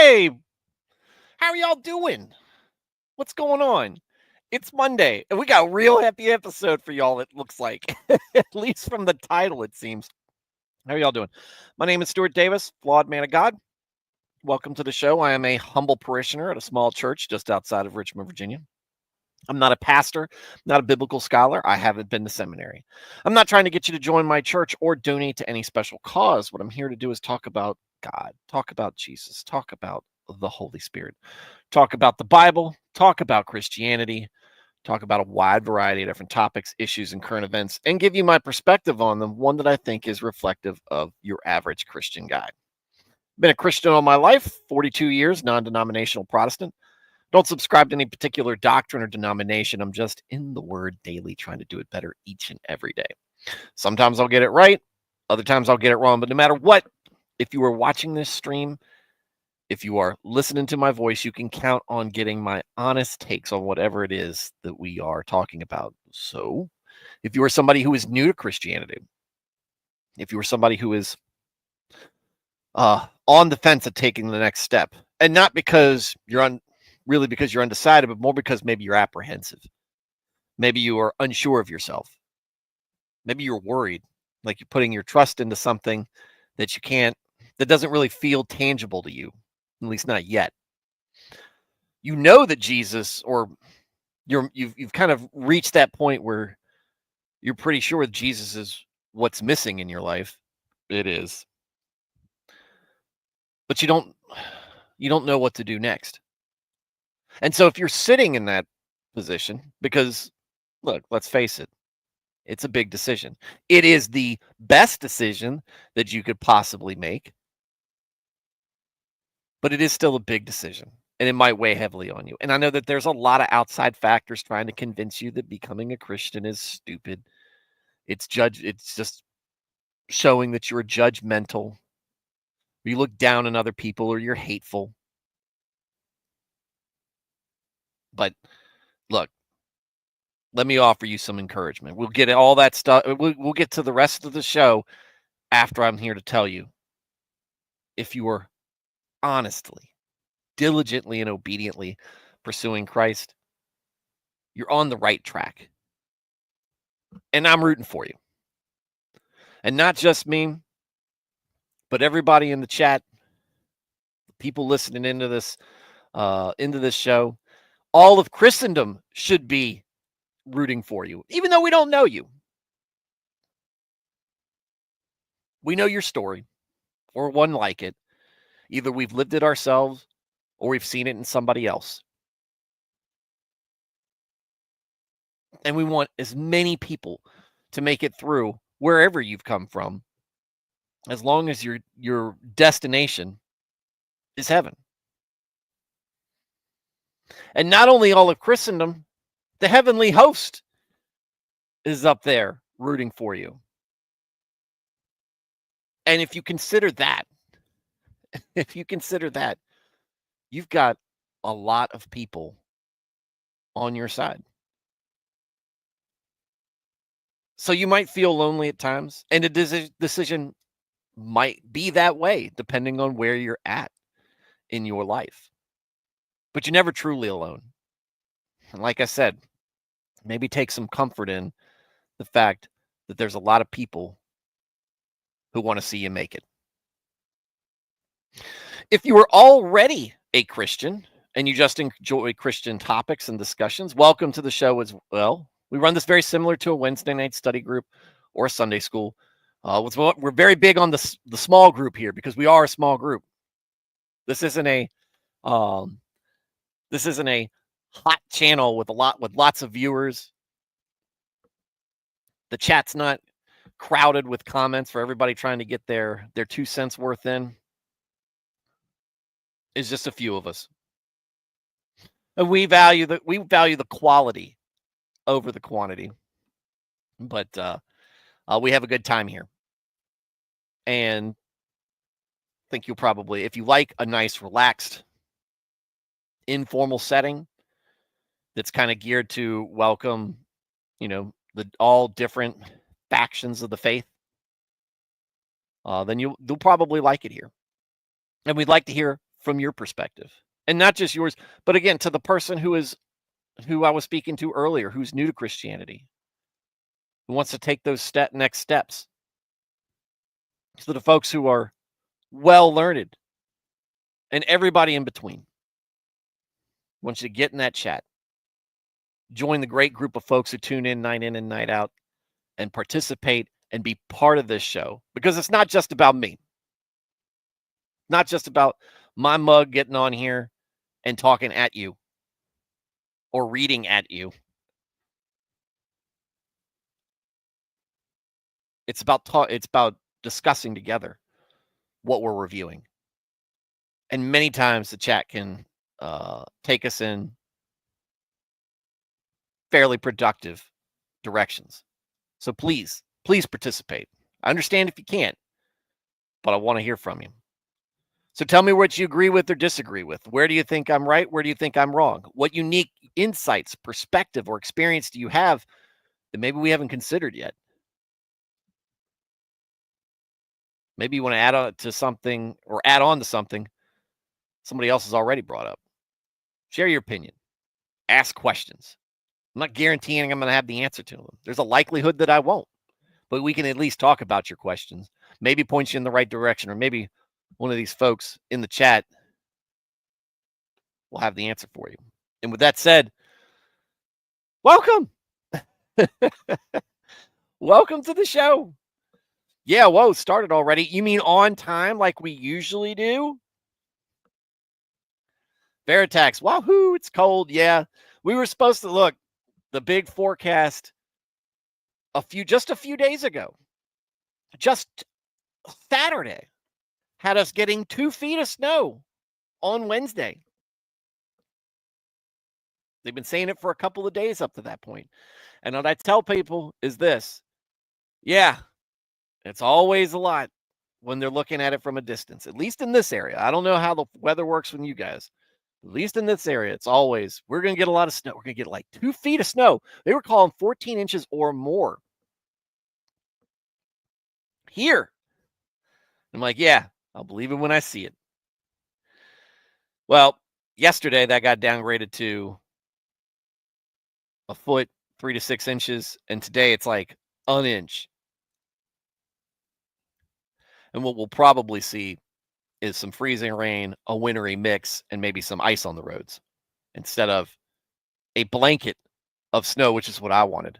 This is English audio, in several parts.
Hey, how are y'all doing? What's going on? It's Monday, and we got a real happy episode for y'all, it looks like. At least from the title, it seems. How are y'all doing? My name is Stuart Davis, Flawed Man of God. Welcome to the show. I am a humble parishioner at a small church just outside of Richmond, Virginia. I'm not a pastor, not a biblical scholar. I haven't been to seminary. I'm not trying to get you to join my church or donate to any special cause. What I'm here to do is talk about God, talk about Jesus, talk about the Holy Spirit, talk about the Bible, talk about Christianity, talk about a wide variety of different topics, issues, and current events, and give you my perspective on them, one that I think is reflective of your average Christian guy. Been a Christian all my life, 42 years, non-denominational Protestant. Don't subscribe to any particular doctrine or denomination. I'm just in the word daily, trying to do it better each and every day. Sometimes I'll get it right. Other times I'll get it wrong. But no matter what, if you are watching this stream, if you are listening to my voice, you can count on getting my honest takes on whatever it is that we are talking about. So if you are somebody who is new to Christianity, if you are somebody who is on the fence of taking the next step, and not because you're really because you're undecided, but more because maybe you're apprehensive. Maybe you are unsure of yourself. Maybe you're worried, like you're putting your trust into something that that doesn't really feel tangible to you, at least not yet. You know that Jesus, or you've kind of reached that point where you're pretty sure Jesus is what's missing in your life. It is. But you don't know what to do next. And so if you're sitting in that position, because look, let's face it, it's a big decision. It is the best decision that you could possibly make, but it is still a big decision, and it might weigh heavily on you. And I know that there's a lot of outside factors trying to convince you that becoming a Christian is stupid. It's just showing that you're judgmental, you look down on other people, or you're hateful. But look, let me offer you some encouragement. We'll get all that stuff. We'll get to the rest of the show after I'm here to tell you, if you are honestly, diligently, and obediently pursuing Christ, you're on the right track. And I'm rooting for you. And not just me, but everybody in the chat, people listening into this show. All of Christendom should be rooting for you, even though we don't know you. We know your story, or one like it. Either we've lived it ourselves, or we've seen it in somebody else. And we want as many people to make it through wherever you've come from, as long as your destination is heaven. And not only all of Christendom, the heavenly host is up there rooting for you. And if you consider that, you've got a lot of people on your side. So you might feel lonely at times, and a decision might be that way, depending on where you're at in your life. But you're never truly alone. And like I said, maybe take some comfort in the fact that there's a lot of people who want to see you make it. If you are already a Christian and you just enjoy Christian topics and discussions, welcome to the show as well. We run this very similar to a Wednesday night study group or a Sunday school. We're very big on the small group here, because we are a small group. This isn't a hot channel with lots of viewers. The chat's not crowded with comments for everybody trying to get their 2 cents worth in. It's just a few of us. And we value the quality over the quantity. But we have a good time here. And I think you'll probably, if you like a nice, relaxed, informal setting that's kind of geared to welcome, the all different factions of the faith, then you'll probably like it here. And we'd like to hear from your perspective. And not just yours, but again, to the person who I was speaking to earlier, who's new to Christianity, who wants to take those next steps. To the folks who are well learned, and everybody in between. I want you to get in that chat. Join the great group of folks who tune in and night out and participate and be part of this show, because it's not just about me. Not just about my mug getting on here and talking at you or reading at you. It's about discussing together what we're reviewing. And many times the chat can take us in fairly productive directions. So please participate. I understand if you can't, but I want to hear from you. So tell me what you agree with or disagree with. Where do you think I'm right? Where do you think I'm wrong? What unique insights, perspective, or experience do you have that maybe we haven't considered yet? Maybe you want to add on to something somebody else has already brought up. Share your opinion. Ask questions. I'm not guaranteeing I'm going to have the answer to them. There's a likelihood that I won't, but we can at least talk about your questions, maybe point you in the right direction, or maybe one of these folks in the chat will have the answer for you. And with that said, welcome. Welcome to the show. Yeah, whoa, started already. You mean on time like we usually do? Veritax, wahoo, it's cold. Yeah, we were supposed to look the big forecast just a few days ago. Just Saturday had us getting 2 feet of snow on Wednesday. They've been saying it for a couple of days up to that point. And what I tell people is this. Yeah, it's always a lot when they're looking at it from a distance, at least in this area. I don't know how the weather works with you guys. At least in this area, it's always, we're going to get a lot of snow. We're going to get like 2 feet of snow. They were calling 14 inches or more here. I'm like, yeah, I'll believe it when I see it. Well, yesterday that got downgraded to a foot, 3 to 6 inches. And today it's like an inch. And what we'll probably see is some freezing rain, a wintry mix, and maybe some ice on the roads instead of a blanket of snow, which is what I wanted.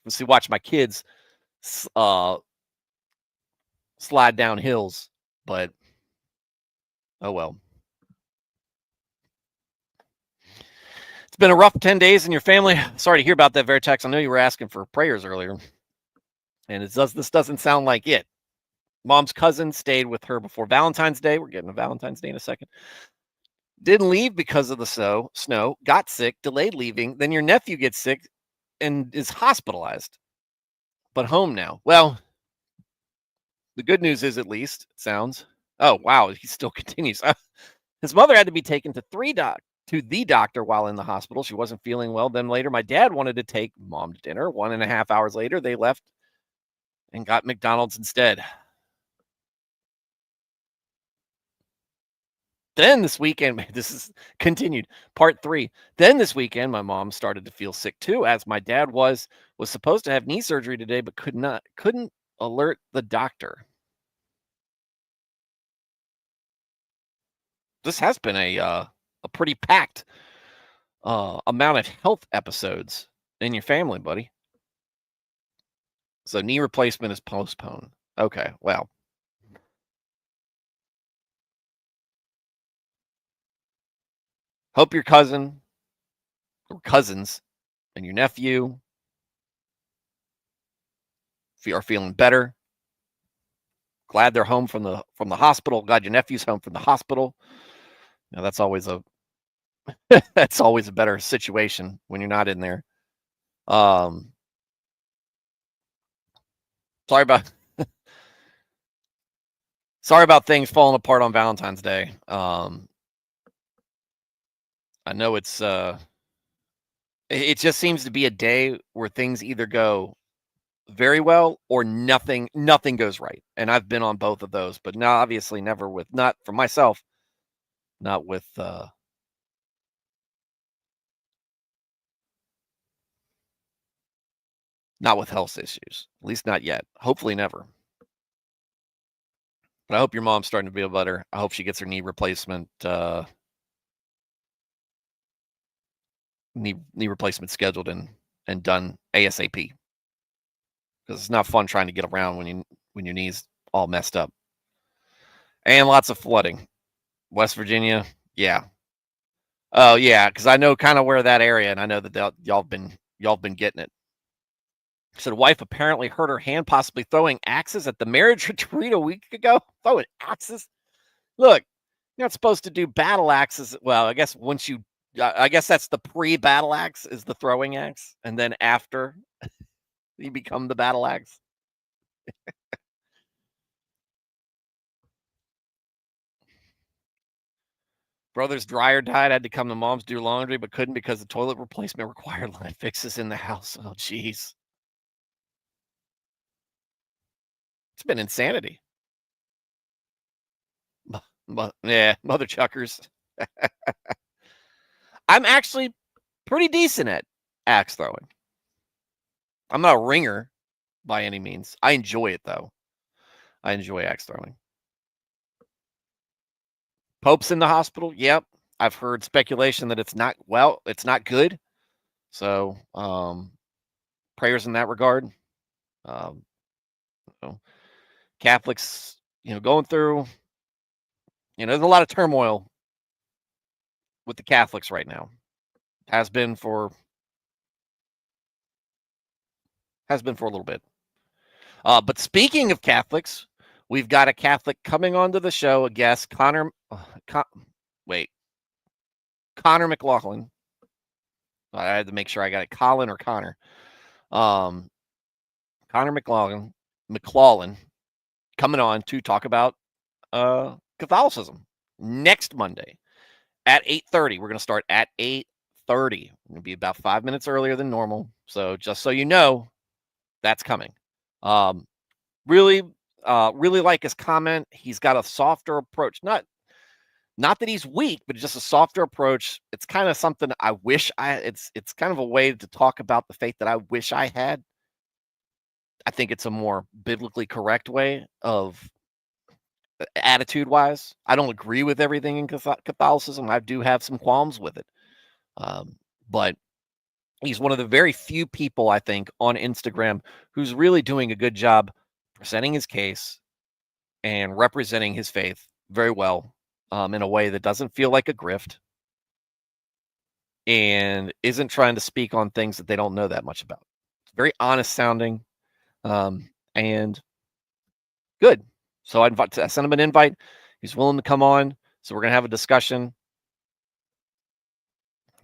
Let's see, watch my kids slide down hills, but oh well. It's been a rough 10 days in your family. Sorry to hear about that, Veritex. I know you were asking for prayers earlier, and this doesn't sound like it. Mom's cousin stayed with her before Valentine's Day. We're getting to Valentine's Day in a second. Didn't leave because of the snow, got sick, delayed leaving. Then your nephew gets sick and is hospitalized, but home now. Well, the good news is, at least, it sounds. Oh, wow, he still continues. His mother had to be taken to the doctor while in the hospital. She wasn't feeling well. Then later, my dad wanted to take mom to dinner. 1.5 hours later, they left and got McDonald's instead. Then this weekend, this is continued, part 3. Then this weekend, my mom started to feel sick too, as my dad was supposed to have knee surgery today, but couldn't alert the doctor. This has been a pretty packed amount of health episodes in your family, buddy. So knee replacement is postponed. Okay, well. Hope your cousin or cousins and your nephew are feeling better. Glad they're home from the hospital. Glad your nephew's home from the hospital. Now that's always a better situation when you're not in there. Sorry about things falling apart on Valentine's Day. I know it just seems to be a day where things either go very well or nothing goes right. And I've been on both of those, but now obviously not for myself, Not with health issues. At least not yet. Hopefully never. But I hope your mom's starting to feel better. I hope she gets her knee replacement knee replacement scheduled and done ASAP. Because it's not fun trying to get around when your knee's all messed up. And lots of flooding. West Virginia, yeah. Oh yeah, because I know kind of where that area, and I know that y'all been getting it. Said wife apparently hurt her hand, possibly throwing axes at the marriage retreat a week ago. Throwing axes. Look, you're not supposed to do battle axes. Well, I guess I guess that's the pre-battle axe is the throwing axe, and then after you become the battle axe. Brother's dryer died. Had to come to mom's do laundry, but couldn't because the toilet replacement required line fixes in the house. Oh, jeez. It's been insanity. Yeah, mother chuckers. I'm actually pretty decent at axe throwing. I'm not a ringer by any means. I enjoy it, though. I enjoy axe throwing. Pope's in the hospital. Yep. I've heard speculation that it's not good. So, prayers in that regard. Um, you know, Catholics, going through, there's a lot of turmoil with the Catholics right now. Has been for a little bit. But speaking of Catholics, we've got a Catholic coming onto the show, a guest, Connor McLaughlin. I had to make sure I got it. Colin or Connor. Connor McLaughlin coming on to talk about Catholicism next Monday at 8:30. We're going to start at 8:30. We're going to be about 5 minutes earlier than normal. So just so you know, that's coming. Really like his comment. He's got a softer approach. Not that he's weak, but just a softer approach. It's kind of something I wish it's kind of a way to talk about the faith that I wish I had. I think it's a more biblically correct way of attitude wise. I don't agree with everything in Catholicism. I do have some qualms with it. But he's one of the very few people, I think, on Instagram who's really doing a good job presenting his case and representing his faith very well in a way that doesn't feel like a grift and isn't trying to speak on things that they don't know that much about. It's very honest sounding and good. So I sent him an invite. He's willing to come on. So we're going to have a discussion.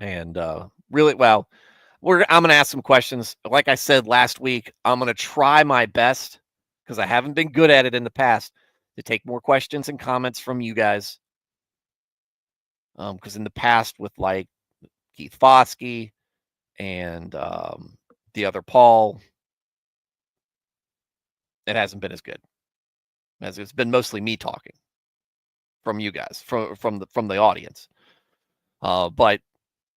And really, well, I'm going to ask some questions. Like I said last week, I'm going to try my best because I haven't been good at it in the past to take more questions and comments from you guys. Because in the past with like Keith Foskey and the other Paul, it hasn't been as good. As it's been mostly me talking from you guys, from the audience. But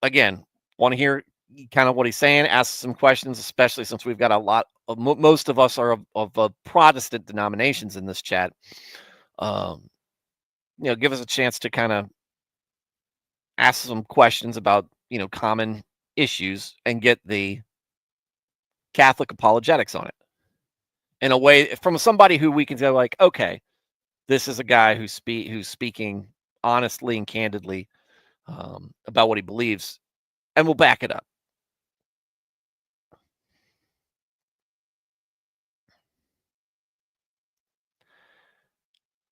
again, want to hear kind of what he's saying, ask some questions, especially since we've got a lot of most of us are of Protestant denominations in this chat. Give us a chance to kind of ask some questions about common issues and get the Catholic apologetics on it in a way from somebody who we can say like, okay, this is a guy who's speaking honestly and candidly about what he believes, and we'll back it up.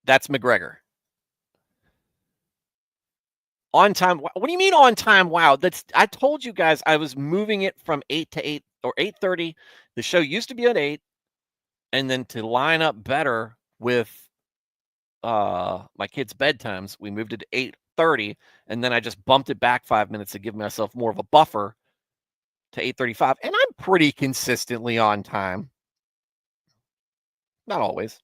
That's McGregor. On time. What do you mean on time? Wow. I told you guys I was moving it from 8 to 8 or 8:30. The show used to be at 8, and then to line up better with my kids' bedtimes, we moved it to 8:30, and then I just bumped it back 5 minutes to give myself more of a buffer to 8:35, and I'm pretty consistently on time. Not always.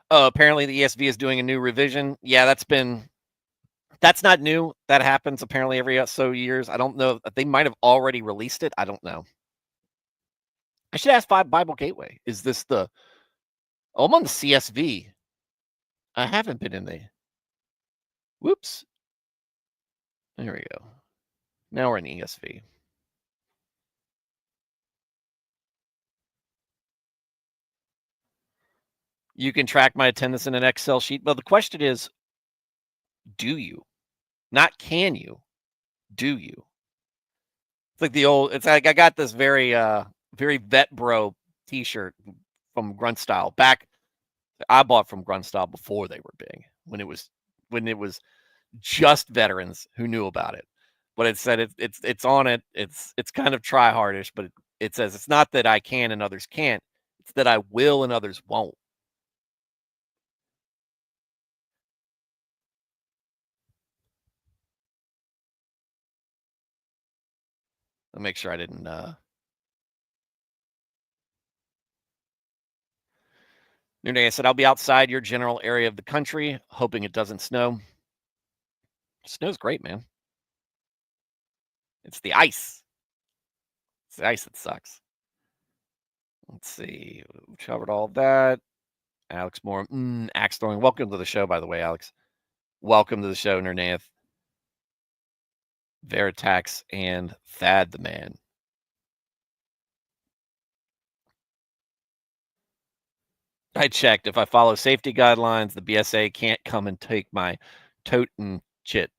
Oh, apparently the ESV is doing a new revision. Yeah, that's not new. That happens apparently every so years. I don't know. They might have already released it. I don't know. I should ask Bible Gateway. Is this the? Oh, I'm on the CSV. I haven't been in the. Whoops. There we go. Now we're in ESV. You can track my attendance in an Excel sheet. But the question is, do you? Not can you? Do you? It's like the old. It's like I got this very vet bro T-shirt from Grunt Style. I bought from Grunt Style before they were big. When it was just veterans who knew about it. But it said it's on it. It's kind of try hardish, but it says it's not that I can and others can't. It's that I will and others won't. I'll make sure I didn't. New day. I said I'll be outside your general area of the country, hoping it doesn't snow. Snow's great, man. It's the ice. It's the ice that sucks. Let's see. We covered all of that. Alex Moore, axe throwing. Welcome to the show, by the way, Alex. Welcome to the show, Nernath, Veritax, and Thad the Man. I checked. If I follow safety guidelines, the BSA can't come and take my tote and chit.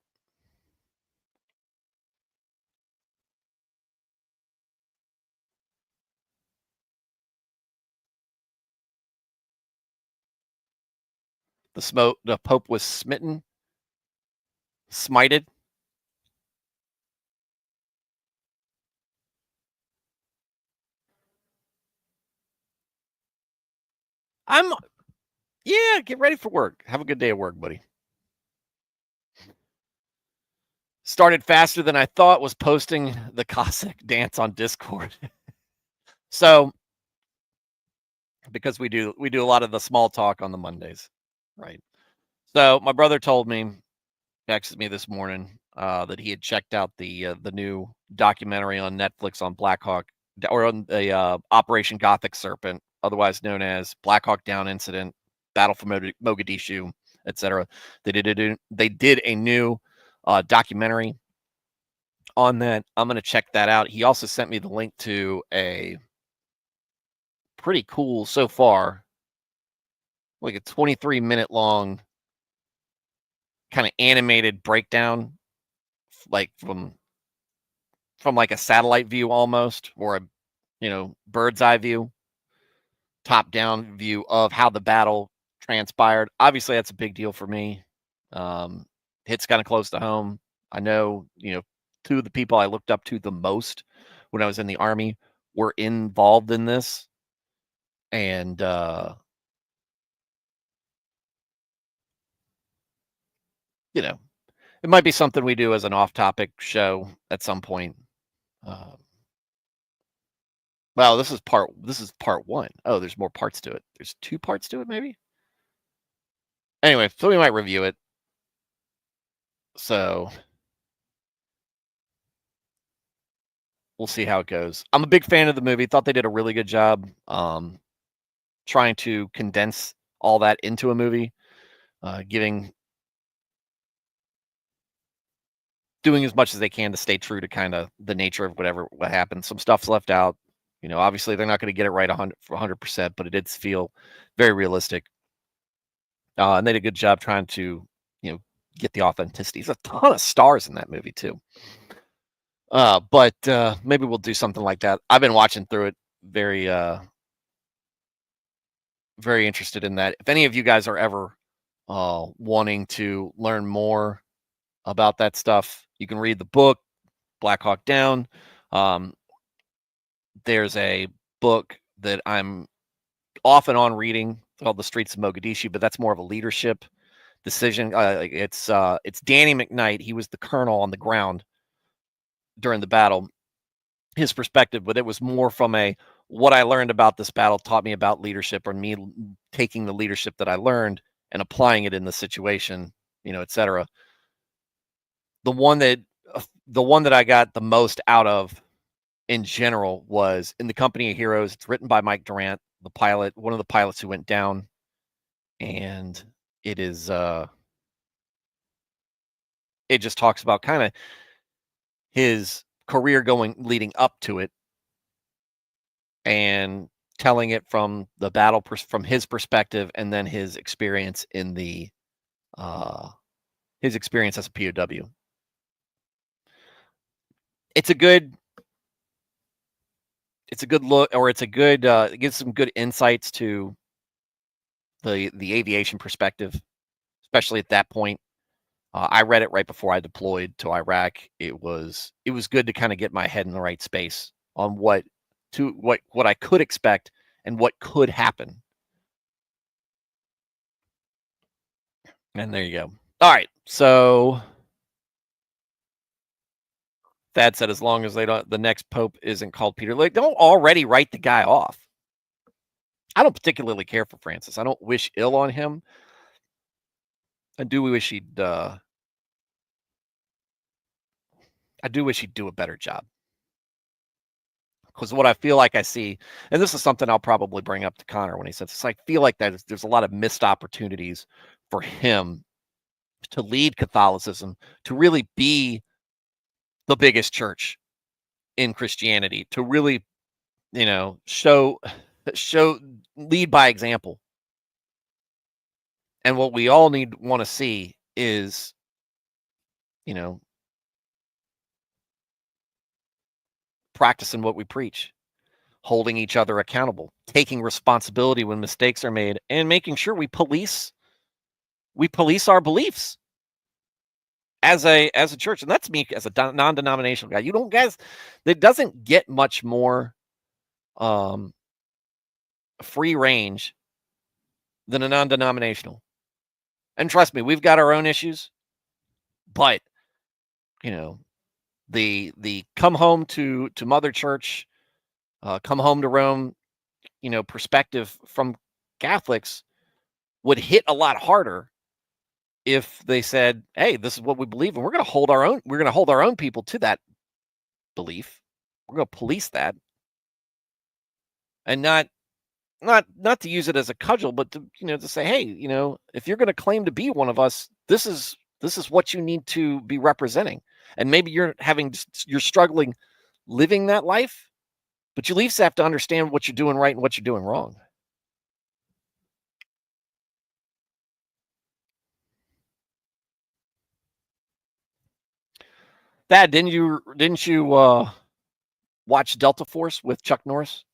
The Pope was smitten, smited. Yeah, get ready for work. Have a good day at work, buddy. Started faster than I thought, was posting the Cossack dance on Discord. So, because we do a lot of the small talk on the Mondays, right? So my brother told me, texted me this morning, that he had checked out the new documentary on Netflix on Black Hawk, or on the Operation Gothic Serpent, otherwise known as Black Hawk Down Incident, Battle for Mogadishu, etc. They did a new documentary on that. I'm going to check that out. He also sent me the link to a pretty cool so far, like a 23-minute long kind of animated breakdown, like from like a satellite view almost, or a bird's eye view, top down view of how the battle transpired. Obviously, that's a big deal for me. Hits kind of close to home. I know, two of the people I looked up to the most when I was in the Army were involved in this. And it might be something we do as an off-topic show at some point. Well, this is part one. Oh, there's more parts to it. There's 2 parts to it, maybe. Anyway, so we might review it. So we'll see how it goes. I'm a big fan of the movie. Thought they did a really good job trying to condense all that into a movie, doing as much as they can to stay true to kind of the nature of what happened. Some stuff's left out. Obviously they're not going to get it right 100%, but it did feel very realistic. And they did a good job trying to, get the authenticity. There's a ton of stars in that movie too. But maybe we'll do something like that. I've been watching through it, very interested in that. If any of you guys are ever wanting to learn more about that stuff, you can read the book, Black Hawk Down. There's a book that I'm off and on reading called The Streets of Mogadishu, but that's more of a leadership decision. It's Danny McKnight. He was the colonel on the ground during the battle. His perspective, but it was more from a what I learned about this battle taught me about leadership, or me taking the leadership that I learned and applying it in the situation, etc. The one that the one that I got the most out of in general was In the Company of Heroes. It's written by Mike Durant, the pilot, one of the pilots who went down, and it is it just talks about kind of his career leading up to it, and telling it from the battle from his perspective, and then his experience in the his experience as a POW. It's a good look, or it's a good it gives some good insights to the aviation perspective, especially at that point. I read it right before I deployed to Iraq. It was good to kind of get my head in the right space on what I could expect and what could happen. And there you go. All right, so that said, as long as the next pope isn't called Peter, like, don't already write the guy off. I don't particularly care for Francis. I don't wish ill on him. I do wish he'd do a better job. Because what I feel like I see, and this is something I'll probably bring up to Connor when he says this, I feel like there's a lot of missed opportunities for him to lead Catholicism, to really be the biggest church in Christianity, to really, show lead by example. And what we all want to see is, practicing what we preach, holding each other accountable, taking responsibility when mistakes are made, and making sure we police our beliefs as a church. And that's me as a non-denominational guy. You don't, guys, it doesn't get much more free range than a non-denominational. And trust me, we've got our own issues, but the come home to Mother Church, come home to Rome, perspective from Catholics would hit a lot harder if they said, "Hey, this is what we believe, and we're going to hold our own. We're going to hold our own people to that belief. We're going to police that, and not to use it as a cudgel, but to say, hey, if you're going to claim to be one of us, this is what you need to be representing. And maybe you're struggling living that life, but you at least have to understand what you're doing right and what you're doing wrong." Thad, didn't you watch Delta Force with Chuck Norris?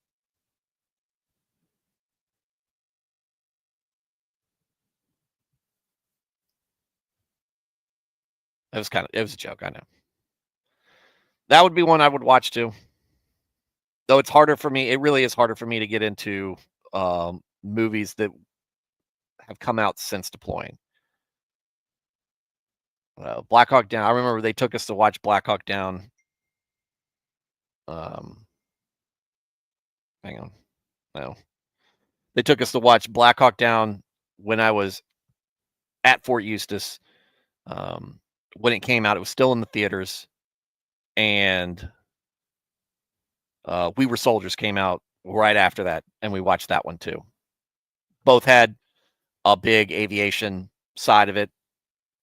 It was a joke, I know. That would be one I would watch too. Though it's harder for me. It really is harder for me to get into movies that have come out since deploying. Black Hawk Down. I remember they took us to watch Black Hawk Down. Hang on. No. They took us to watch Black Hawk Down when I was at Fort Eustis. When it came out, it was still in the theaters. And We Were Soldiers came out right after that, and we watched that one too. Both had a big aviation side of it.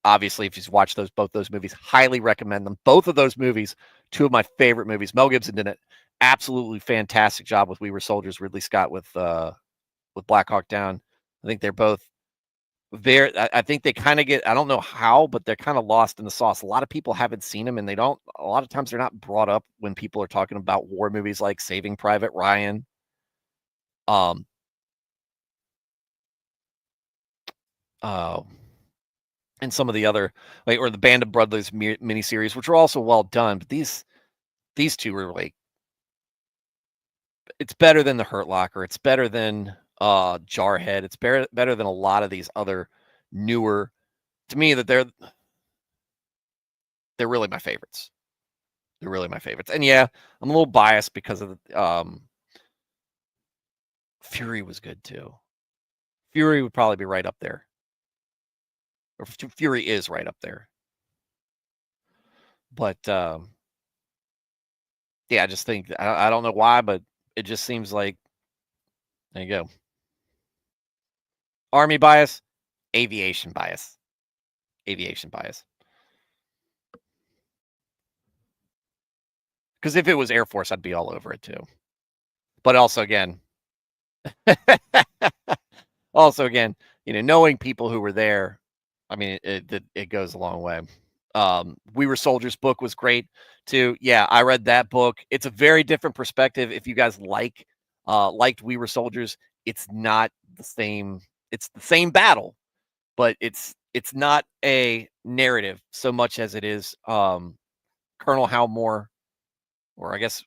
Obviously, if you've watched both those movies, highly recommend them. Both of those movies, two of my favorite movies. Mel Gibson did an absolutely fantastic job with We Were Soldiers. Ridley Scott with Black Hawk Down. I think they're both very. I think they kind of get. I don't know how, but they're kind of lost in the sauce. A lot of people haven't seen them, and they don't. A lot of times, they're not brought up when people are talking about war movies like Saving Private Ryan. And some of the other, or the Band of Brothers miniseries, which are also well done. But these two are like, it's better than The Hurt Locker. It's better than Jarhead. It's better than a lot of these other newer. To me, that they're really my favorites. They're really my favorites. And yeah, I'm a little biased because of Fury was good too. Fury would probably be right up there. Or Fury is right up there. But yeah, I just think I don't know why, but it just seems like there you go. Army bias, aviation bias. Aviation bias. Because if it was Air Force, I'd be all over it too. But also again, knowing people who were there, I mean, it goes a long way. We Were Soldiers book was great too. Yeah, I read that book. It's a very different perspective. If you guys liked We Were Soldiers, it's not the same. It's the same battle, but it's not a narrative so much as it is Colonel Hal Moore, or I guess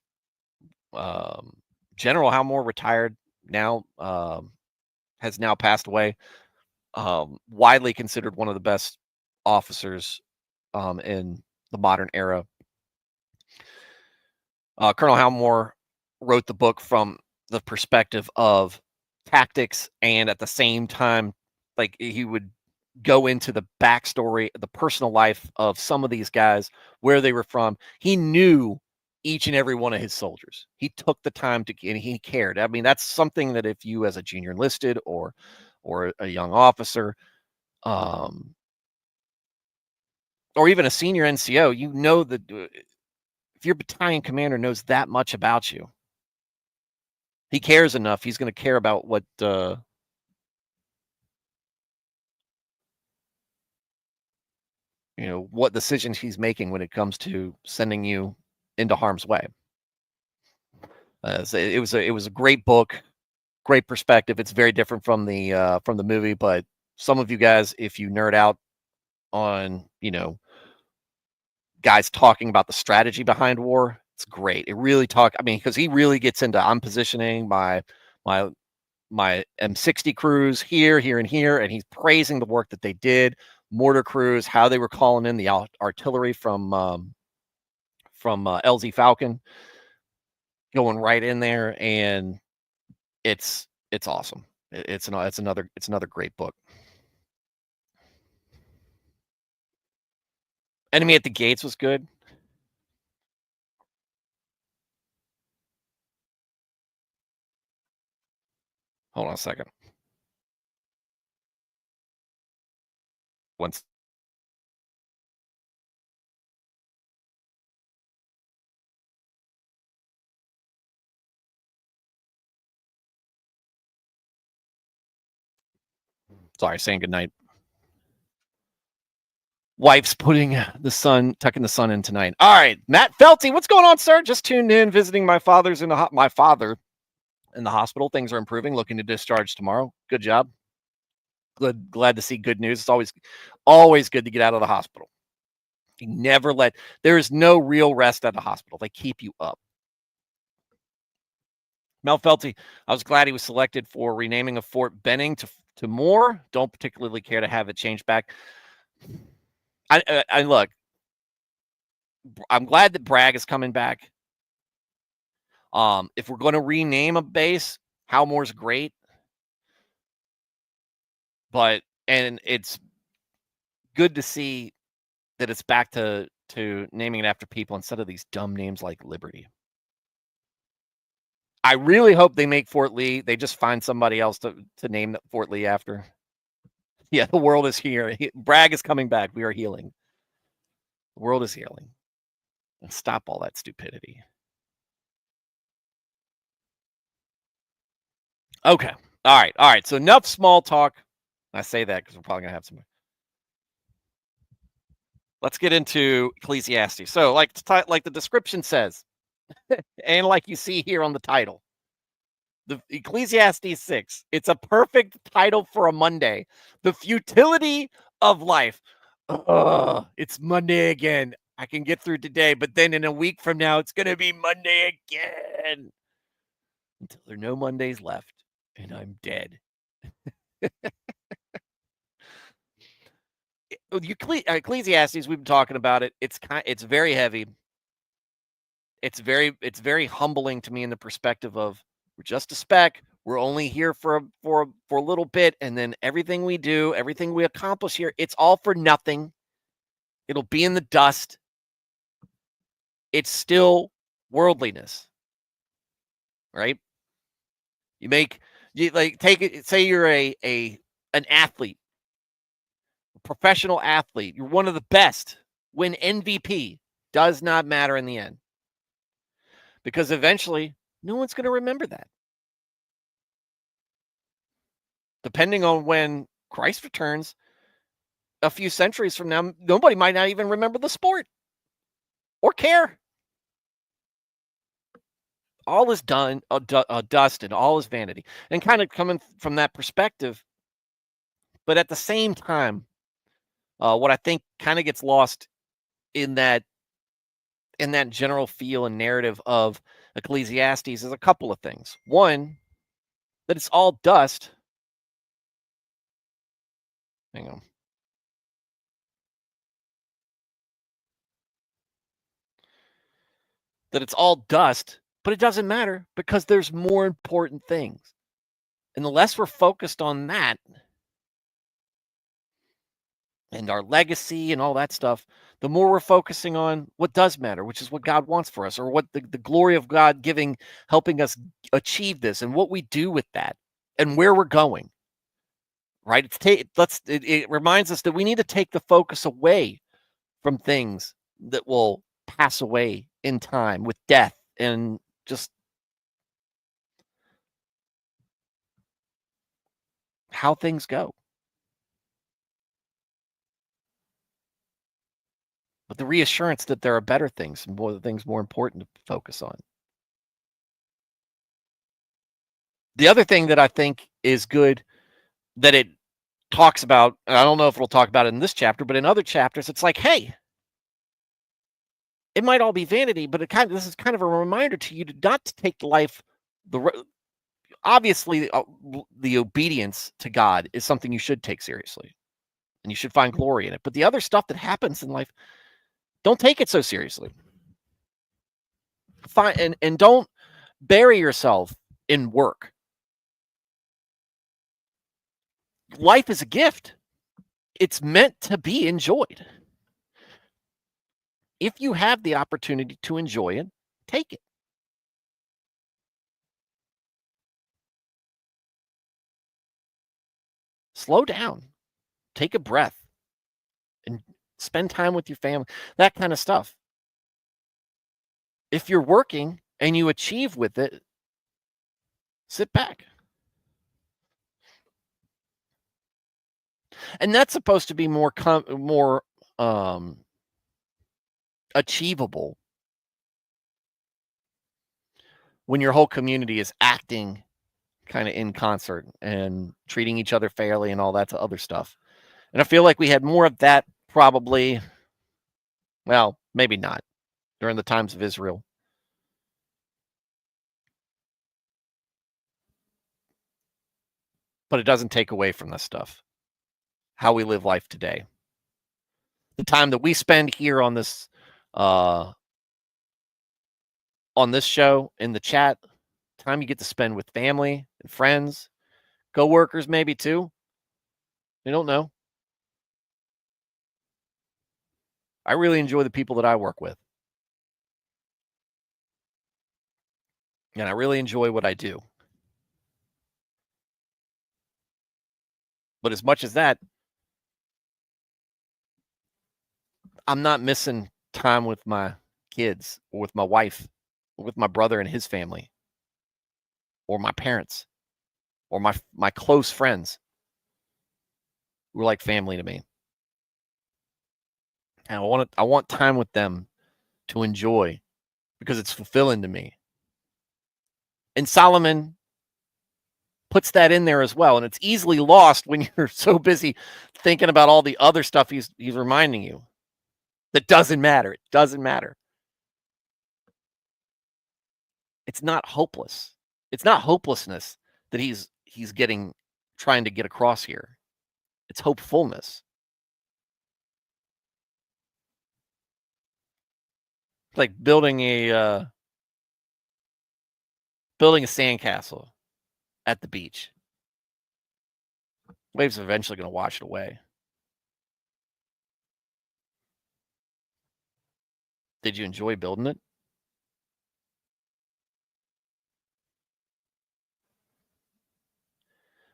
General Hal Moore, retired now, has now passed away. Widely considered one of the best officers in the modern era. Colonel Hal Moore wrote the book from the perspective of tactics, and at the same time, like, he would go into the backstory, the personal life of some of these guys, where they were from. He knew each and every one of his soldiers. He took the time and he cared. I mean, that's something that if you, as a junior enlisted or a young officer, or even a senior NCO, you know that if your battalion commander knows that much about you, he cares enough. He's going to care about what what decisions he's making when it comes to sending you into harm's way. So it was a great book, great perspective. It's very different from the movie, but some of you guys, if you nerd out on guys talking about the strategy behind war, it's great. It really because he really gets into, I'm positioning my M60 crews here, and here, and he's praising the work that they did. Mortar crews, how they were calling in the artillery from LZ Falcon, going right in there, and it's awesome. It's another great book. Enemy at the Gates was good. Hold on a second. Once. Sorry, saying goodnight. Wife's tucking the sun in tonight. All right, Matt Felty, what's going on, sir? Just tuned in, visiting my father in the hospital. Things are improving. Looking to discharge tomorrow. Good job. Glad to see good news. It's always good to get out of the hospital. There is no real rest at the hospital. They keep you up. Mel Felty, I was glad he was selected for renaming of Fort Benning to Moore. Don't particularly care to have it changed back. I look, I'm glad that Bragg is coming back. If we're going to rename a base, Hal Moore's great, and it's good to see that it's back to naming it after people instead of these dumb names like Liberty. I really hope they make Fort Lee. They just find somebody else to name Fort Lee after. Yeah, the world is here. Bragg is coming back. We are healing. The world is healing. And stop all that stupidity. Okay. All right. So enough small talk. I say that because we're probably going to have some. Let's get into Ecclesiastes. So like the description says, and like you see here on the title, the Ecclesiastes 6. It's a perfect title for a Monday. The Futility of Life. It's Monday again. I can get through today, but then in a week from now, it's going to be Monday again. Until there are no Mondays left and I'm dead. Ecclesiastes, we've been talking about it. It's very heavy. It's very humbling to me in the perspective of, we're just a speck. We're only here for a little bit, and then everything we do, everything we accomplish here, it's all for nothing. It'll be in the dust. It's still worldliness, right? You like take it. Say you're an athlete, a professional athlete. You're one of the best. Win MVP does not matter in the end because eventually no one's going to remember that. Depending on when Christ returns, a few centuries from now, nobody might not even remember the sport or care. All is done, dust, and all is vanity. And kind of coming from that perspective, but at the same time, what I think kind of gets lost in that general feel and narrative of Ecclesiastes is a couple of things. One, that it's all dust. Hang on. That it's all dust, but it doesn't matter because there's more important things. And the less we're focused on that and our legacy and all that stuff, the more we're focusing on what does matter, which is what God wants for us, or what the glory of God helping us achieve this, and what we do with that, and where we're going. Right? It reminds us that we need to take the focus away from things that will pass away in time with death and just how things go. But the reassurance that there are better things and more important to focus on. The other thing that I think is good that it talks about, and I don't know if it'll talk about it in this chapter, but in other chapters, it's like, hey, it might all be vanity, but this is kind of a reminder to you to not to take life obviously the obedience to God is something you should take seriously, and you should find glory in it. But the other stuff that happens in life, don't take it so seriously. And don't bury yourself in work. Life is a gift. It's meant to be enjoyed. If you have the opportunity to enjoy it, take it. Slow down. Take a breath and spend time with your family. That kind of stuff. If you're working and you achieve with it, sit back. And that's supposed to be more achievable when your whole community is acting kind of in concert and treating each other fairly and all that other stuff. And I feel like we had more of that probably, well, maybe not, during the times of Israel. But it doesn't take away from this stuff, how we live life today. The time that we spend here on this show, in the chat, time you get to spend with family and friends, co-workers maybe too. I don't know. I really enjoy the people that I work with. And I really enjoy what I do. But as much as that, I'm not missing time with my kids or with my wife or with my brother and his family or my parents or my close friends who are like family to me. And I want time with them to enjoy because it's fulfilling to me. And Solomon puts that in there as well. And it's easily lost when you're so busy thinking about all the other stuff he's reminding you. That doesn't matter. It doesn't matter. It's not hopeless. It's not hopelessness that he's trying to get across here. It's hopefulness. It's like building a sandcastle. at the beach. Waves are eventually going to wash it away. Did you enjoy building it?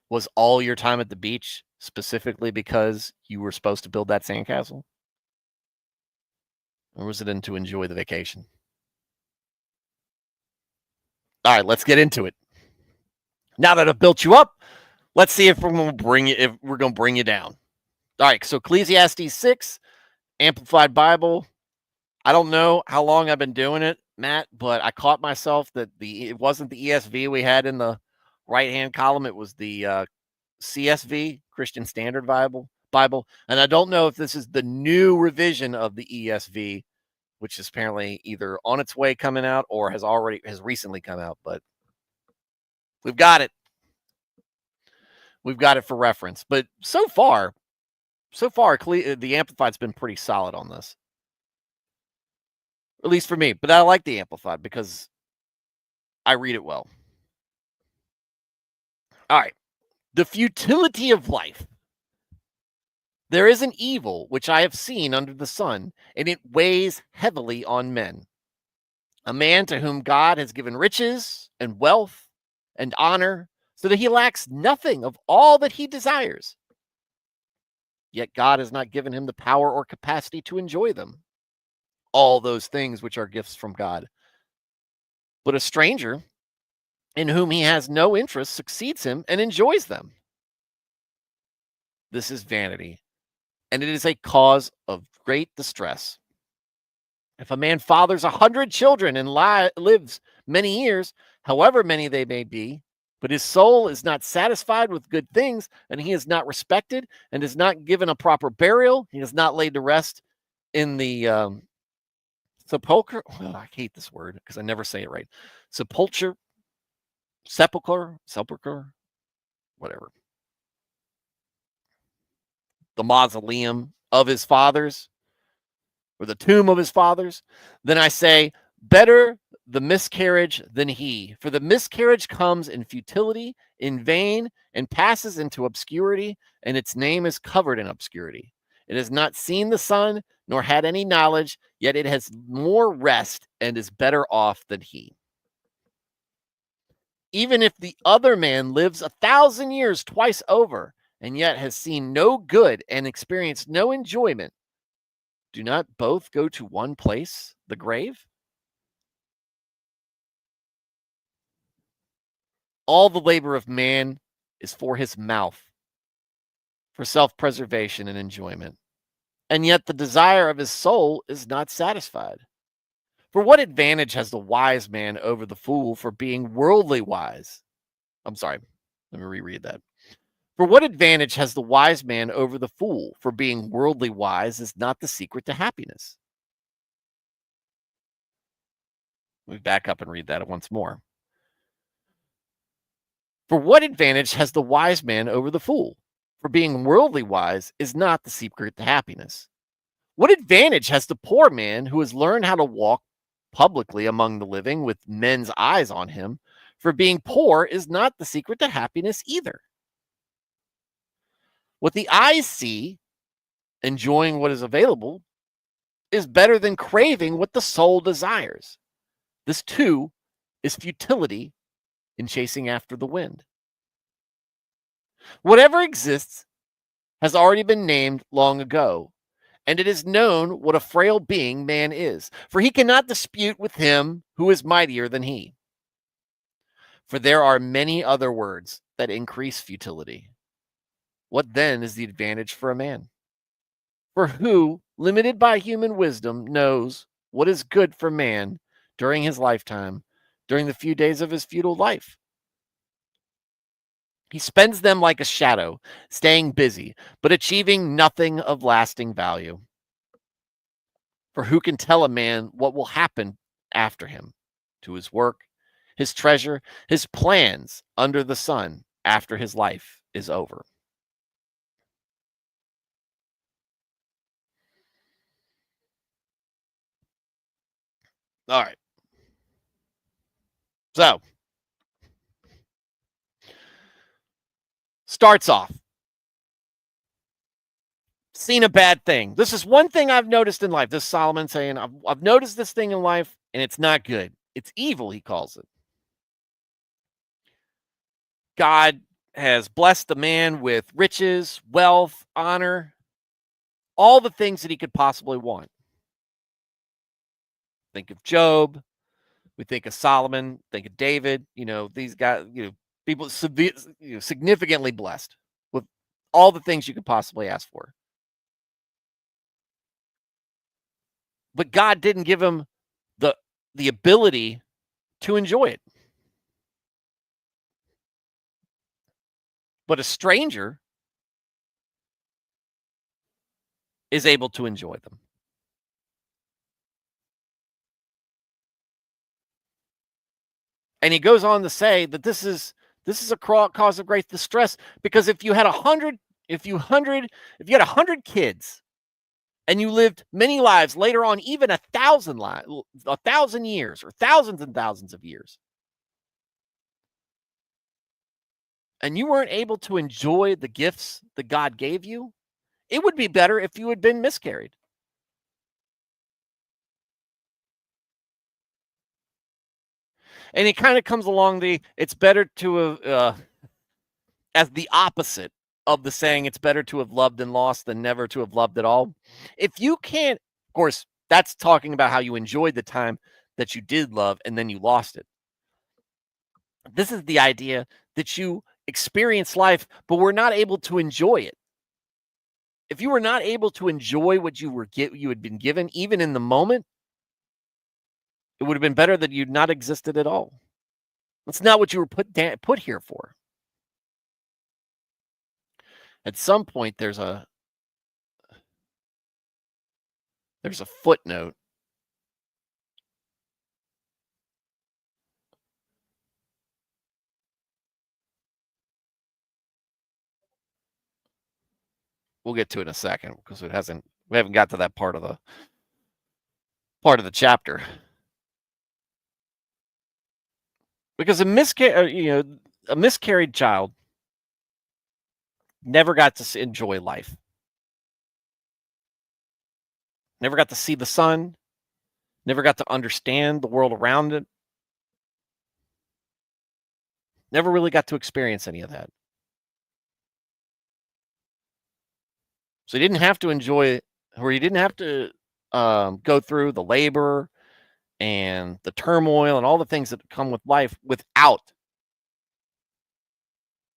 Was all your time at the beach specifically because you were supposed to build that sandcastle? Or was it to enjoy the vacation? All right, let's get into it. Now that I've built you up, let's see if we're going to bring you down. All right, so Ecclesiastes 6, Amplified Bible. I don't know how long I've been doing it, Matt, but I caught myself that it wasn't the ESV we had in the right-hand column. It was the CSV, Christian Standard Bible. And I don't know if this is the new revision of the ESV, which is apparently either on its way coming out or has recently come out, but we've got it. We've got it for reference. But so far, the Amplified's been pretty solid on this. At least for me. But I like the Amplified because I read it well. All right. The futility of life. There is an evil which I have seen under the sun, and it weighs heavily on men. A man to whom God has given riches and wealth and honor, so that he lacks nothing of all that he desires. Yet God has not given him the power or capacity to enjoy them, all those things which are gifts from God. But a stranger in whom he has no interest succeeds him and enjoys them. This is vanity, and it is a cause of great distress. If a man fathers 100 children and lives many years, however many they may be, but his soul is not satisfied with good things, and he is not respected, and is not given a proper burial, he is not laid to rest in the sepulcher. Oh, I hate this word because I never say it right. Sepulcher, whatever. The mausoleum of his fathers, or the tomb of his fathers, then I say, better the miscarriage than he. For the miscarriage comes in futility, in vain, and passes into obscurity, and its name is covered in obscurity. It has not seen the sun, nor had any knowledge, yet it has more rest and is better off than he. Even if the other man lives 1,000 years twice over, and yet has seen no good and experienced no enjoyment, do not both go to one place, the grave? All the labor of man is for his mouth, for self-preservation and enjoyment. And yet the desire of his soul is not satisfied. For what advantage has the wise man over the fool for being worldly wise? I'm sorry, let me reread that. For what advantage has the wise man over the fool? For being worldly wise is not the secret to happiness. Let me back up and read that once more. For what advantage has the wise man over the fool? For being worldly wise is not the secret to happiness. What advantage has the poor man who has learned how to walk publicly among the living with men's eyes on him? For being poor is not the secret to happiness either. What the eyes see, enjoying what is available, is better than craving what the soul desires. This too is futility in chasing after the wind. Whatever exists has already been named long ago, and it is known what a frail being man is, for he cannot dispute with him who is mightier than he. For there are many other words that increase futility. What then is the advantage for a man? For who, limited by human wisdom, knows what is good for man during his lifetime, during the few days of his futile life? He spends them like a shadow, staying busy, but achieving nothing of lasting value. For who can tell a man what will happen after him, to his work, his treasure, his plans under the sun after his life is over? All right. So, starts off, seen a bad thing. This is one thing I've noticed in life. This is Solomon saying, I've noticed this thing in life, and it's not good. It's evil, he calls it. God has blessed the man with riches, wealth, honor, all the things that he could possibly want. Think of Job. We think of Solomon. Think of David. These guys, people significantly blessed with all the things you could possibly ask for. But God didn't give him the ability to enjoy it. But a stranger is able to enjoy them. And he goes on to say that this is a cause of great distress, because if you had 100 kids and you lived many lives later on, even 1,000 years or thousands and thousands of years, and you weren't able to enjoy the gifts that God gave you, it would be better if you had been miscarried. And it kind of comes along it's better to as the opposite of the saying, it's better to have loved and lost than never to have loved at all. If you can't, of course, that's talking about how you enjoyed the time that you did love and then you lost it. This is the idea that you experience life, but we're not able to enjoy it. If you were not able to enjoy what you had been given, even in the moment, it would have been better that you'd not existed at all. That's not what you were put here for. At some point, there's a footnote. We'll get to it in a second because we haven't got to that part of the chapter. Because a miscarried child never got to enjoy life. Never got to see the sun. Never got to understand the world around it. Never really got to experience any of that. So he didn't have to enjoy it, or he didn't have to go through the labor and the turmoil and all the things that come with life without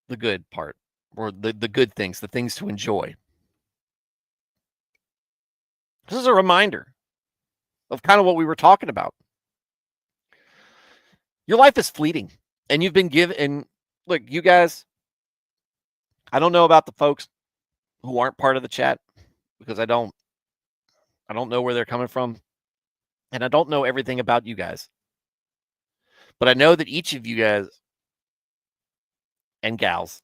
the good part, or the good things, the things to enjoy. This is a reminder of kind of what we were talking about. Your life is fleeting, and you've been given, and look, you guys, I don't know about the folks who aren't part of the chat, because I don't know where they're coming from, and I don't know everything about you guys. But I know that each of you guys and gals,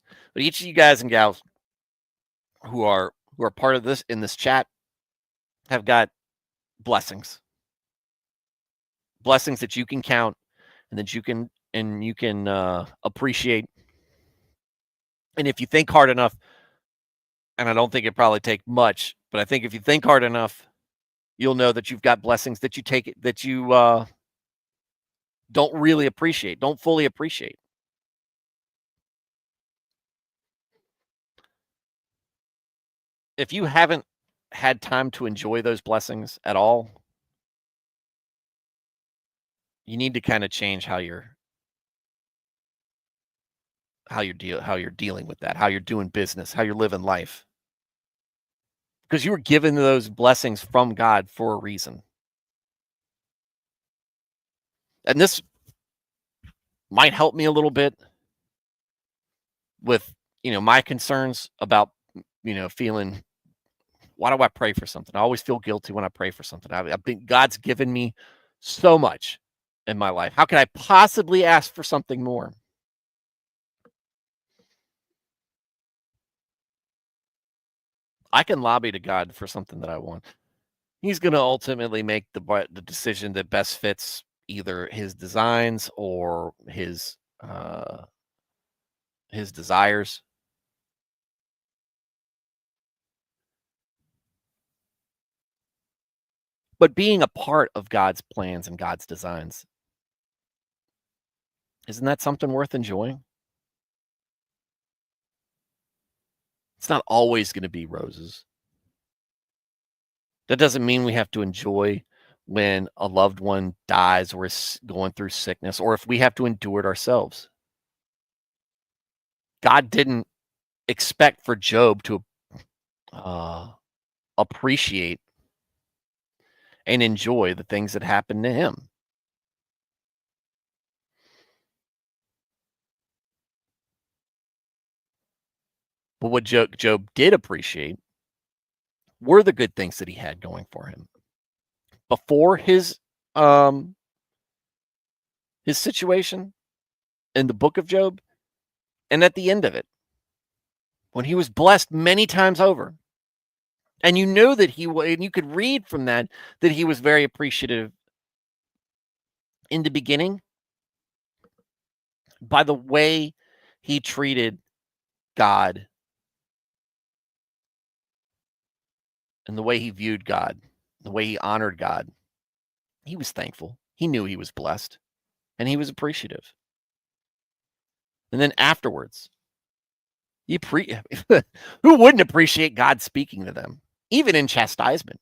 who are part of this in this chat have got blessings that you can count and that you can appreciate. And if you think hard enough, and I don't think it probably take much, but I think if you think hard enough, you'll know that you've got blessings that you don't really appreciate, don't fully appreciate. If you haven't had time to enjoy those blessings at all, you need to kind of change how you're dealing with that, how you're doing business, how you're living life. Because you were given those blessings from God for a reason. And this might help me a little bit with, my concerns about, feeling, why do I pray for something? I always feel guilty when I pray for something. God's given me so much in my life. How can I possibly ask for something more? I can lobby to God for something that I want. He's going to ultimately make the decision that best fits either his designs or his desires. But being a part of God's plans and God's designs, isn't that something worth enjoying? It's not always going to be roses. That doesn't mean we have to enjoy when a loved one dies or is going through sickness, or if we have to endure it ourselves. God didn't expect for Job to appreciate and enjoy the things that happened to him. But what Job did appreciate were the good things that he had going for him. Before his situation in the book of Job, and at the end of it, when he was blessed many times over. And you know that and you could read from that he was very appreciative in the beginning by the way he treated God and the way he viewed God, the way he honored God. He was thankful. He knew he was blessed, and he was appreciative. And then afterwards, who wouldn't appreciate God speaking to them, even in chastisement?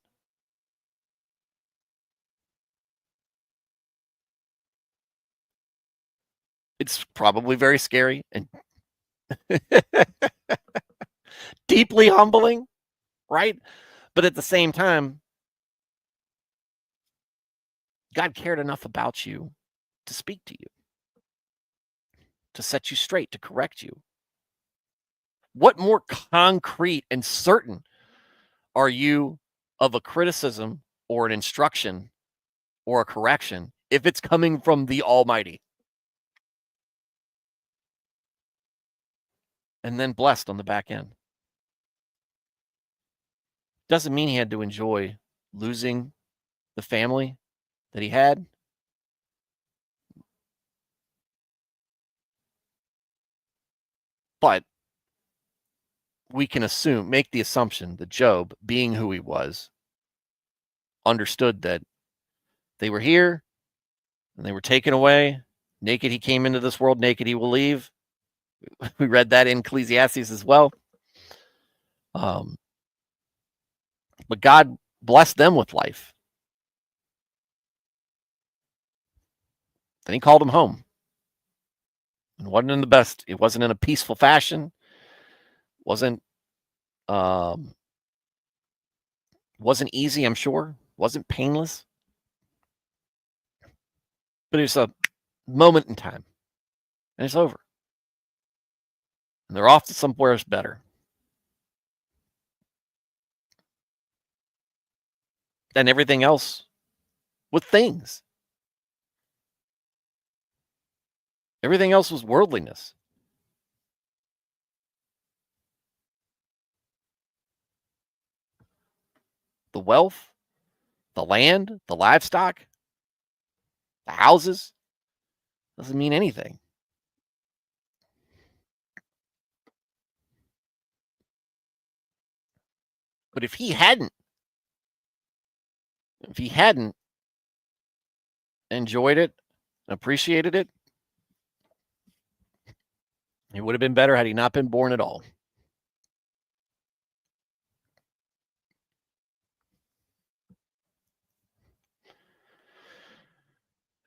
It's probably very scary and deeply humbling, right? But at the same time, God cared enough about you to speak to you, to set you straight, to correct you. What more concrete and certain are you of a criticism or an instruction or a correction if it's coming from the Almighty? And then blessed on the back end. Doesn't mean he had to enjoy losing the family that he had. But we can make the assumption that Job, being who he was, understood that they were here and they were taken away. Naked he came into this world, naked he will leave. We read that in Ecclesiastes as well. But God blessed them with life. Then he called them home. And wasn't in the best. It wasn't in a peaceful fashion. Wasn't easy, I'm sure. Wasn't painless. But it's a moment in time. And it's over. And they're off to somewhere better. And everything else with things. Everything else was worldliness. The wealth, the land, the livestock, the houses, doesn't mean anything. But if he hadn't enjoyed it, appreciated it, it would have been better had he not been born at all.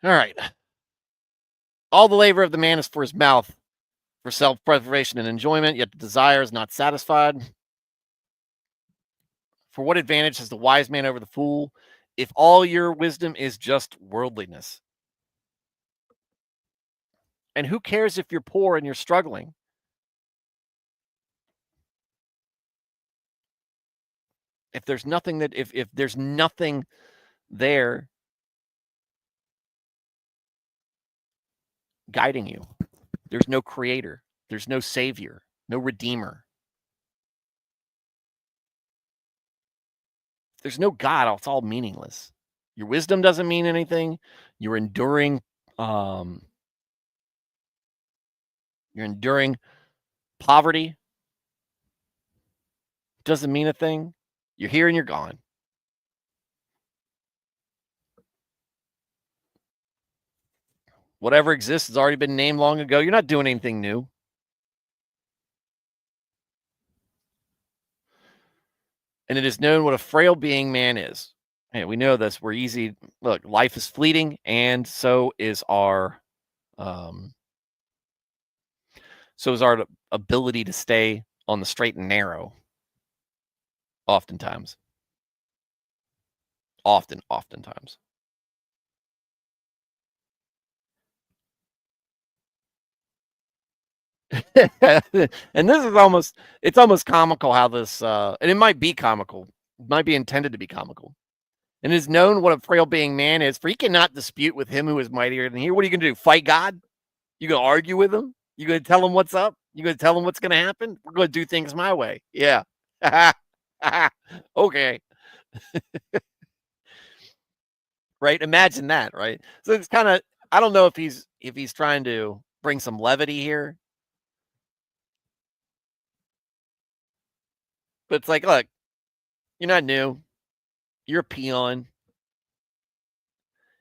All right. All the labor of the man is for his mouth, for self-preservation and enjoyment, yet the desire is not satisfied. For what advantage has the wise man over the fool, if all your wisdom is just worldliness? And who cares if you're poor and you're struggling? If there's nothing if there's nothing there guiding you, there's no creator, there's no savior, no redeemer. There's no God, it's all meaningless. Your wisdom doesn't mean anything. You're enduring poverty. Doesn't mean a thing. You're here and you're gone. Whatever exists has already been named long ago. You're not doing anything new. And it is known what a frail being man is. Hey, we know this. We're easy. Look, life is fleeting, and um, so is our ability to stay on the straight and narrow. Oftentimes, oftentimes. And this is it's almost comical how this, and it might be comical, it might be intended to be comical. And it is known what a frail being man is, for he cannot dispute with him who is mightier than he. What are you going to do? Fight God? You going to argue with him? You going to tell him what's up? You going to tell him what's going to happen? We're going to do things my way. Yeah. Okay. Right. Imagine that. Right. So it's kind of, I don't know if he's trying to bring some levity here, but it's like, look, you're not new. You're a peon.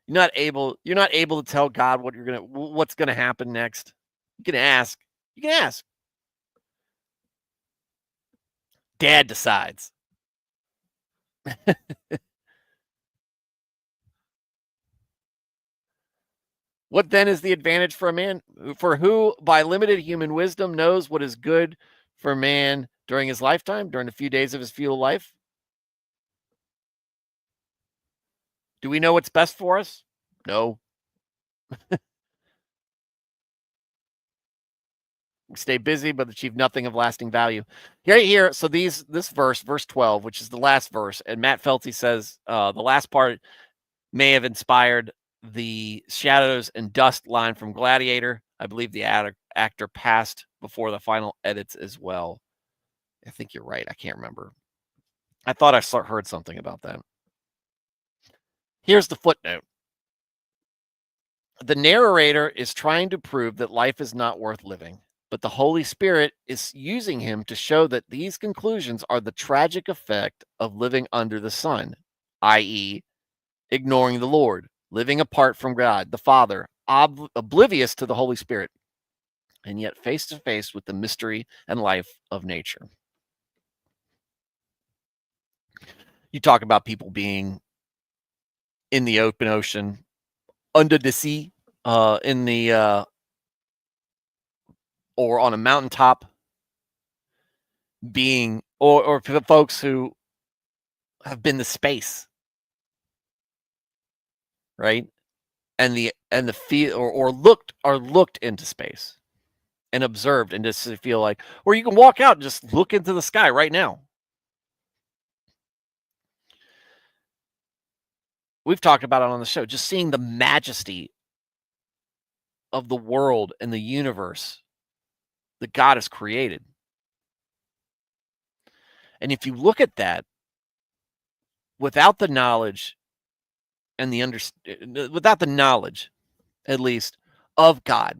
You're not able to tell God what's gonna happen next. You can ask. You can ask. Dad decides. What then is the advantage for a man for who by limited human wisdom knows what is good for man during his lifetime, during the few days of his futile life? Do we know what's best for us? No. We stay busy, but achieve nothing of lasting value. Here. So this verse 12, which is the last verse, and Matt Felty says the last part may have inspired the shadows and dust line from Gladiator. I believe the actor passed before the final edits as well. I think you're right. I can't remember. I thought I heard something about that. Here's the footnote. The narrator is trying to prove that life is not worth living, but the Holy Spirit is using him to show that these conclusions are the tragic effect of living under the sun, i.e., ignoring the Lord, living apart from God, the Father, oblivious to the Holy Spirit, and yet face to face with the mystery and life of nature. You talk about people being in the open ocean, under the sea, in the or on a mountaintop, being or for the folks who have been to space, right? And the feel or looked into space and observed and just feel like, or you can walk out and just look into the sky right now. We've talked about it on the show, just seeing the majesty of the world and the universe that God has created. And if you look at that without the knowledge and without the knowledge, at least, of God,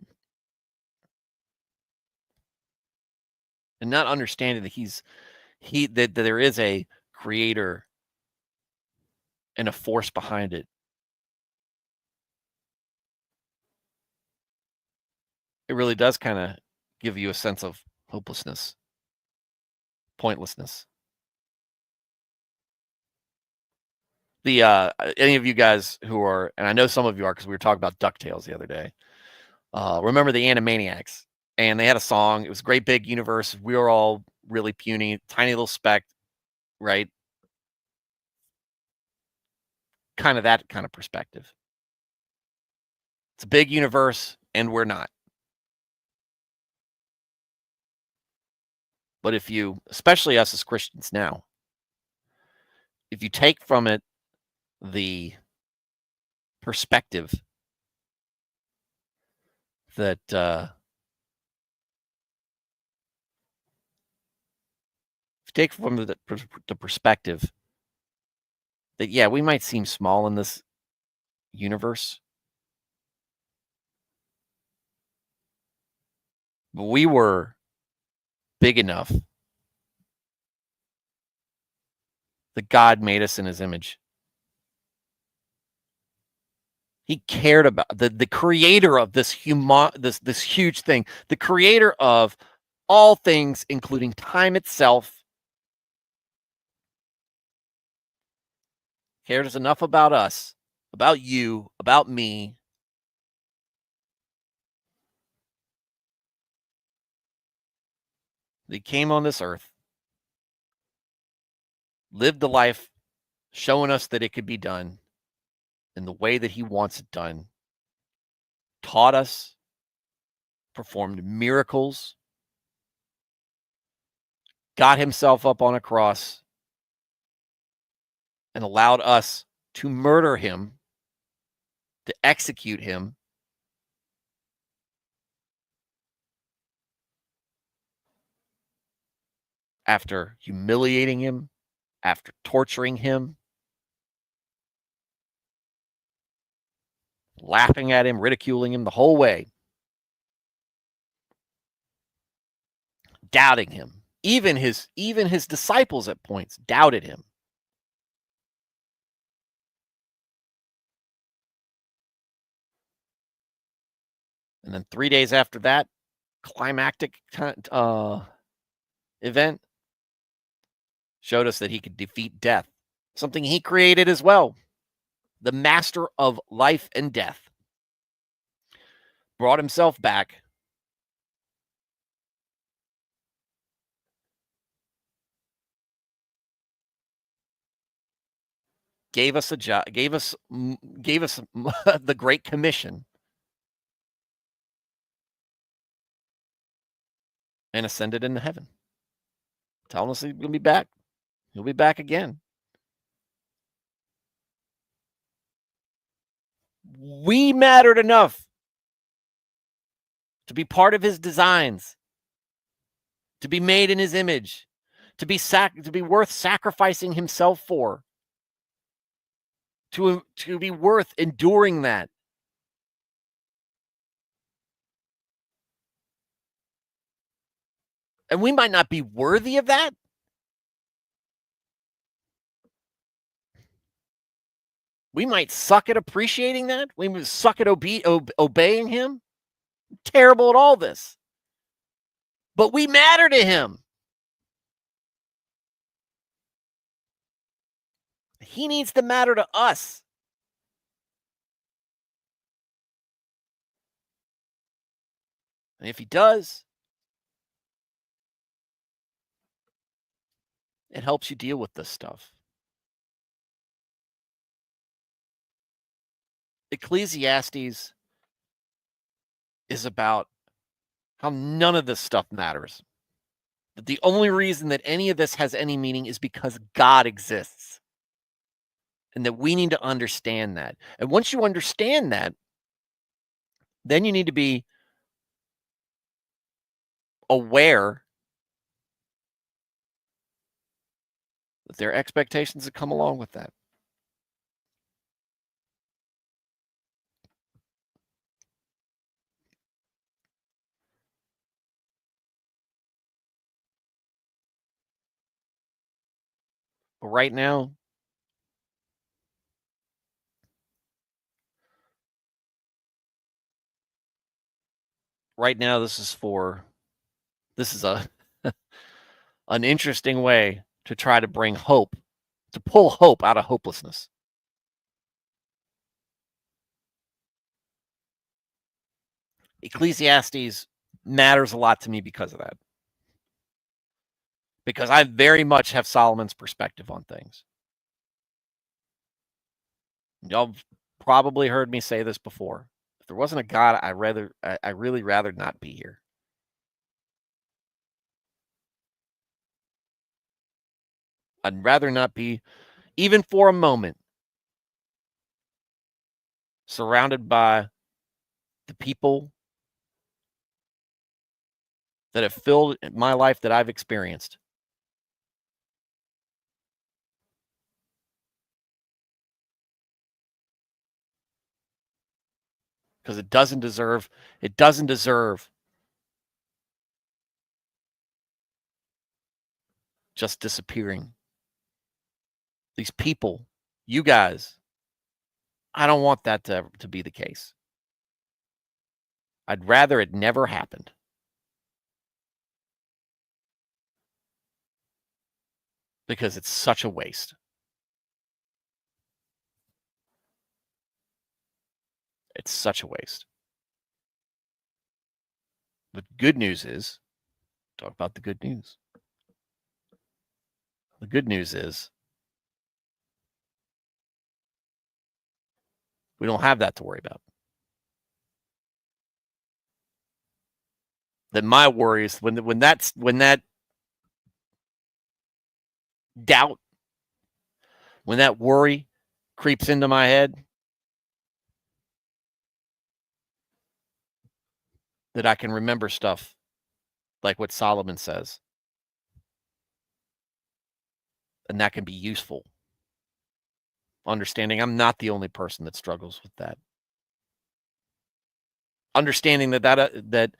and not understanding that there is a creator and a force behind it, it really does kind of give you a sense of hopelessness, pointlessness. The any of you guys who are, and I know some of you are because we were talking about DuckTales the other day. Remember the Animaniacs, and they had a song. It was a great big universe. We were all really puny, tiny little speck, right? Kind of that kind of perspective. It's a big universe, and we're not. But if you, especially us as Christians now, if you take from it the perspective that if you take from the perspective that, yeah, we might seem small in this universe, but we were big enough that God made us in his image. He cared about the creator of this huge thing, the creator of all things, including time itself, cares enough about us, about you, about me. He came on this earth, lived the life, showing us that it could be done in the way that he wants it done, taught us, performed miracles, got himself up on a cross, and allowed us to murder him, to execute him. After humiliating him, after torturing him, laughing at him, ridiculing him the whole way, doubting him. Even his disciples at points doubted him. And then 3 days after that climactic event showed us that he could defeat death, something he created as well. The master of life and death brought himself back, gave us a job, gave us the Great Commission, and ascended into heaven, telling us he's going to be back. He'll be back again. We mattered enough to be part of his designs, to be made in his image, to be worth sacrificing himself for, to be worth enduring that. And we might not be worthy of that. We might suck at appreciating that. We might suck at obeying him. Terrible at all this. But we matter to him. He needs to matter to us. And if he does, it helps you deal with this stuff. Ecclesiastes is about how none of this stuff matters. That the only reason that any of this has any meaning is because God exists. And that we need to understand that. And once you understand that, then you need to be aware that there are expectations that come along with that. But right now, this is a an interesting way to try to bring hope, to pull hope out of hopelessness. Ecclesiastes matters a lot to me because of that. Because I very much have Solomon's perspective on things. Y'all probably heard me say this before. If there wasn't a God, I really rather not be here. I'd rather not be, even for a moment, surrounded by the people that have filled my life that I've experienced. Because it doesn't deserve just disappearing. These people, you guys, I don't want that to be the case. I'd rather it never happened because it's such a waste. It's such a waste. The good news is, talk about the good news. The good news is we don't have that to worry about. Then my worry is when that doubt, when that worry creeps into my head, that I can remember stuff like what Solomon says, and that can be useful. Understanding I'm not the only person that struggles with that. Understanding that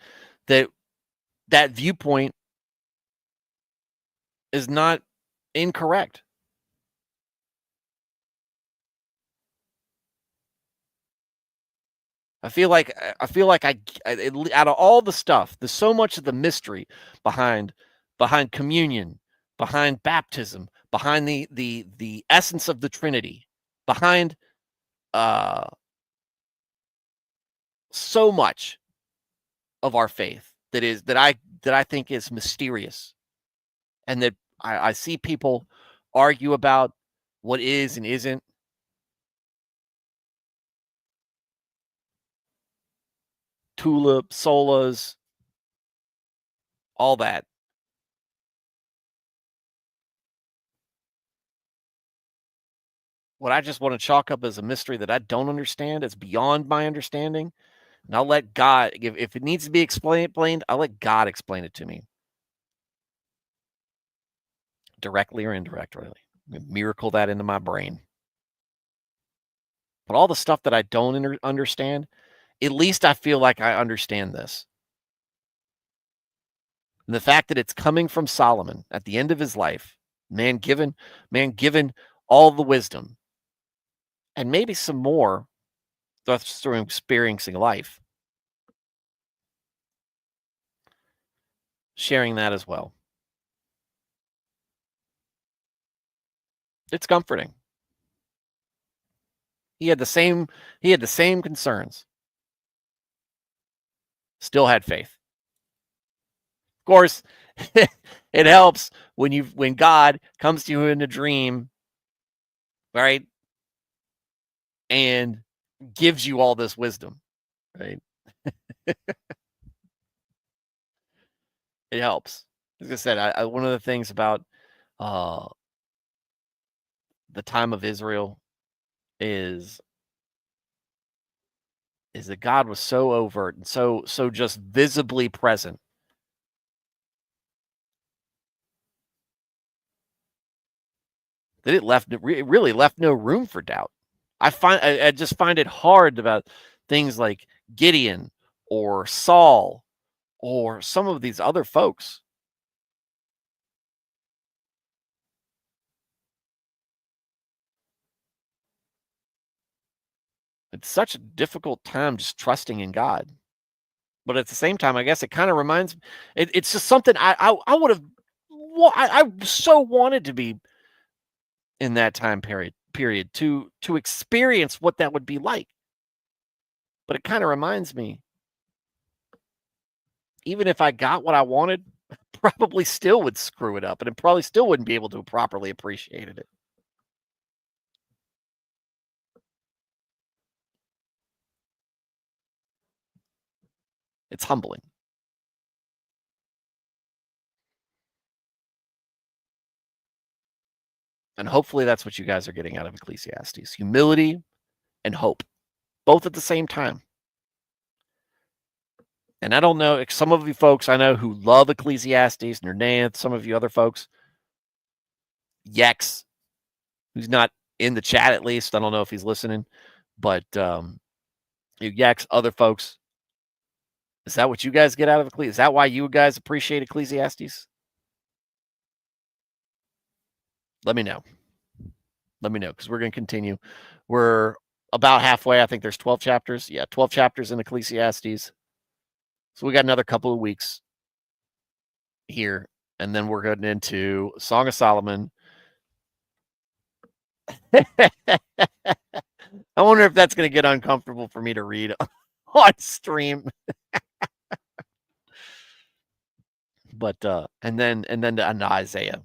that viewpoint is not incorrect. Out of all the stuff, there's so much of the mystery behind communion, behind baptism, behind the essence of the Trinity, behind so much of our faith that I think is mysterious, and that I see people argue about what is and isn't. Tulip, solas, all that. What I just want to chalk up as a mystery that I don't understand, it's beyond my understanding, and I'll let God, if it needs to be explained, I'll let God explain it to me. Directly or indirectly. Miracle that into my brain. But all the stuff that I don't understand, at least I feel like I understand this. And the fact that it's coming from Solomon at the end of his life, man given all the wisdom, and maybe some more through experiencing life, sharing that as well. It's comforting. He had the same concerns. Still had faith. Of course, it helps when God comes to you in a dream, right? And gives you all this wisdom, right? It helps. As I said, one of the things about uh, the time of Israel is that God was so overt and so just visibly present that it really left no room for doubt. I just find it hard about things like Gideon or Saul or some of these other folks. It's such a difficult time just trusting in God. But at the same time, I guess it kind of reminds me, it's just something I would have, I so wanted to be in that time period to experience what that would be like. But it kind of reminds me, even if I got what I wanted, probably still would screw it up, and it probably still wouldn't be able to properly appreciate it. It's humbling. And hopefully that's what you guys are getting out of Ecclesiastes. Humility and hope, both at the same time. And I don't know, some of you folks I know who love Ecclesiastes, Nernath, some of you other folks, Yex, who's not in the chat at least. I don't know if he's listening, but Yex, other folks, is that what you guys get out of Ecclesiastes? Is that why you guys appreciate Ecclesiastes? Let me know. Let me know, because we're going to continue. We're about halfway. I think there's 12 chapters. Yeah, 12 chapters in Ecclesiastes. So we got another couple of weeks here, and then we're going into Song of Solomon. I wonder if that's going to get uncomfortable for me to read on stream. But and then to Isaiah.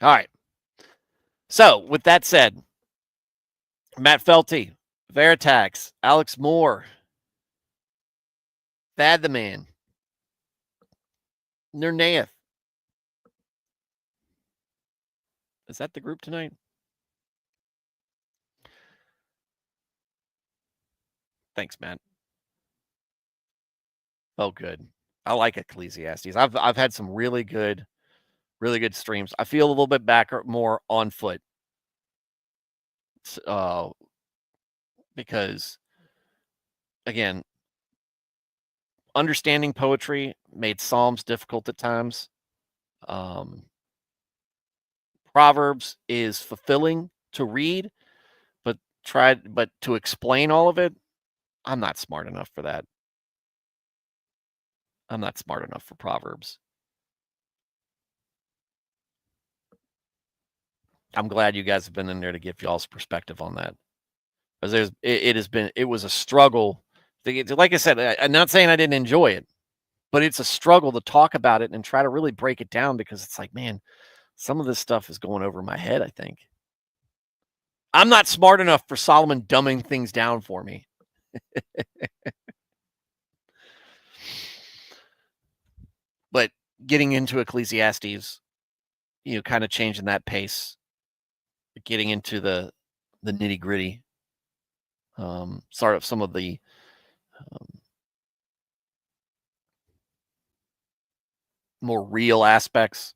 All right. So with that said, Matt Felty, Veritax, Alex Moore, Thad the Man, Nernaeth. Is that the group tonight? Thanks, Matt. Oh, good. I like Ecclesiastes. I've had some really good streams. I feel a little bit back more on foot. Because again, understanding poetry made Psalms difficult at times. Proverbs is fulfilling to read, but to explain all of it, I'm not smart enough for that. I'm not smart enough for Proverbs. I'm glad you guys have been in there to give y'all's perspective on that. Because it was a struggle. Like I said, I'm not saying I didn't enjoy it, but it's a struggle to talk about it and try to really break it down, because it's like, man, some of this stuff is going over my head, I think. I'm not smart enough for Solomon dumbing things down for me. But getting into Ecclesiastes, kind of changing that pace, getting into the nitty gritty, sort of some of the more real aspects,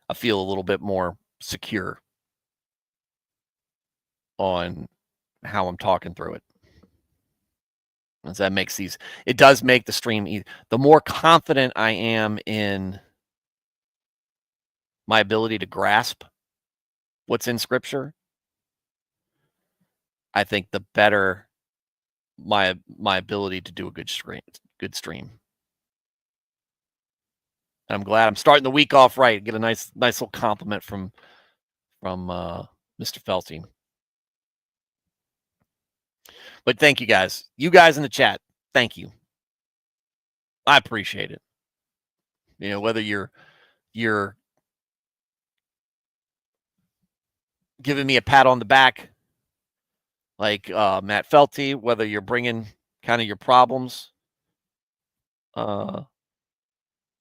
I feel a little bit more secure on how I'm talking through it. As that makes it does make the stream, the more confident I am in my ability to grasp what's in Scripture, I think the better my ability to do a good stream. And I'm glad I'm starting the week off right. Get a nice little compliment from Mr. Felty. But thank you guys. You guys in the chat, thank you. I appreciate it. Whether you're giving me a pat on the back, like Matt Felty, whether you're bringing kind of your problems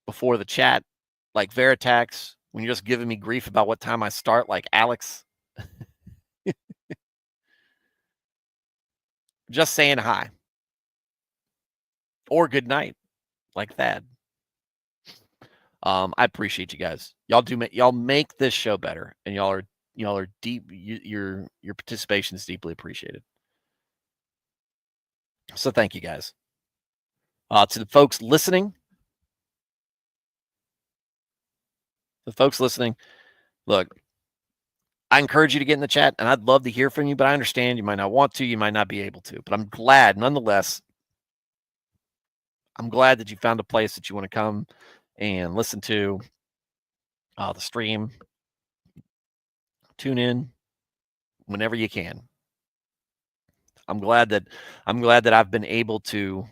before the chat, like Veritax, when you're just giving me grief about what time I start, like Alex. Just saying hi. Or good night, like Thad. I appreciate you guys. Y'all make this show better, and y'all are deep. Your participation is deeply appreciated. So thank you guys. To the folks listening, look, I encourage you to get in the chat, and I'd love to hear from you, but I understand you might not want to, you might not be able to, but I'm glad nonetheless. I'm glad that you found a place that you want to come and listen to the stream. Tune in whenever you can. I'm glad that I've been able to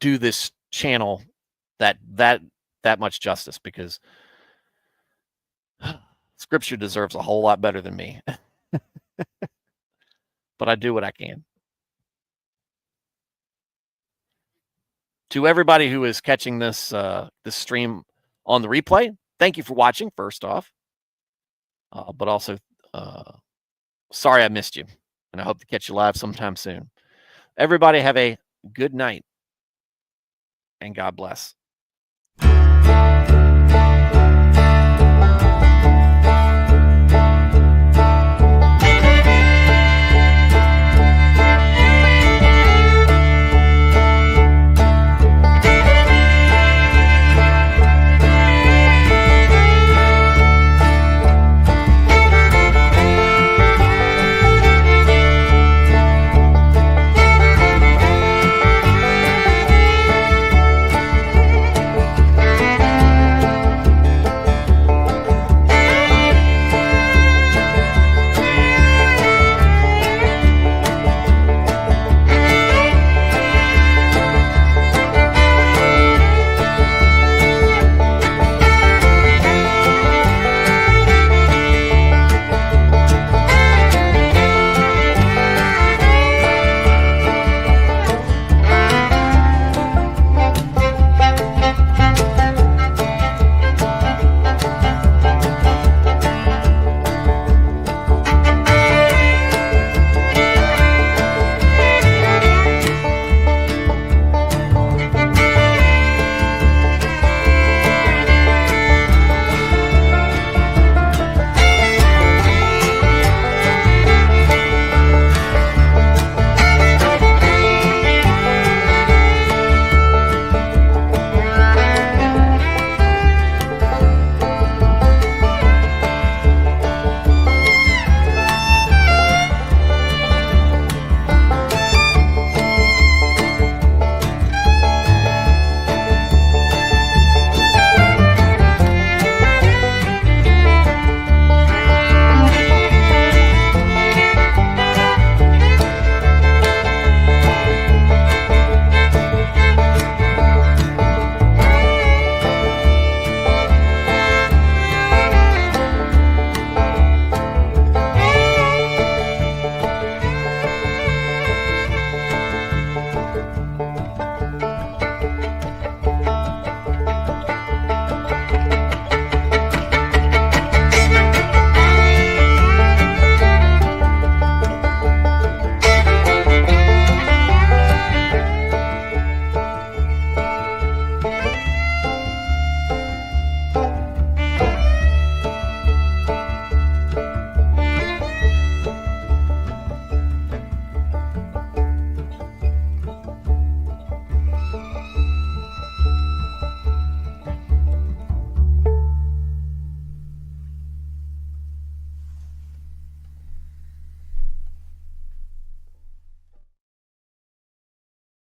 do this channel that much justice, because Scripture deserves a whole lot better than me. But I do what I can. To everybody who is catching this stream on the replay, thank you for watching, first off. But also, sorry I missed you, and I hope to catch you live sometime soon. Everybody have a good night, and God bless.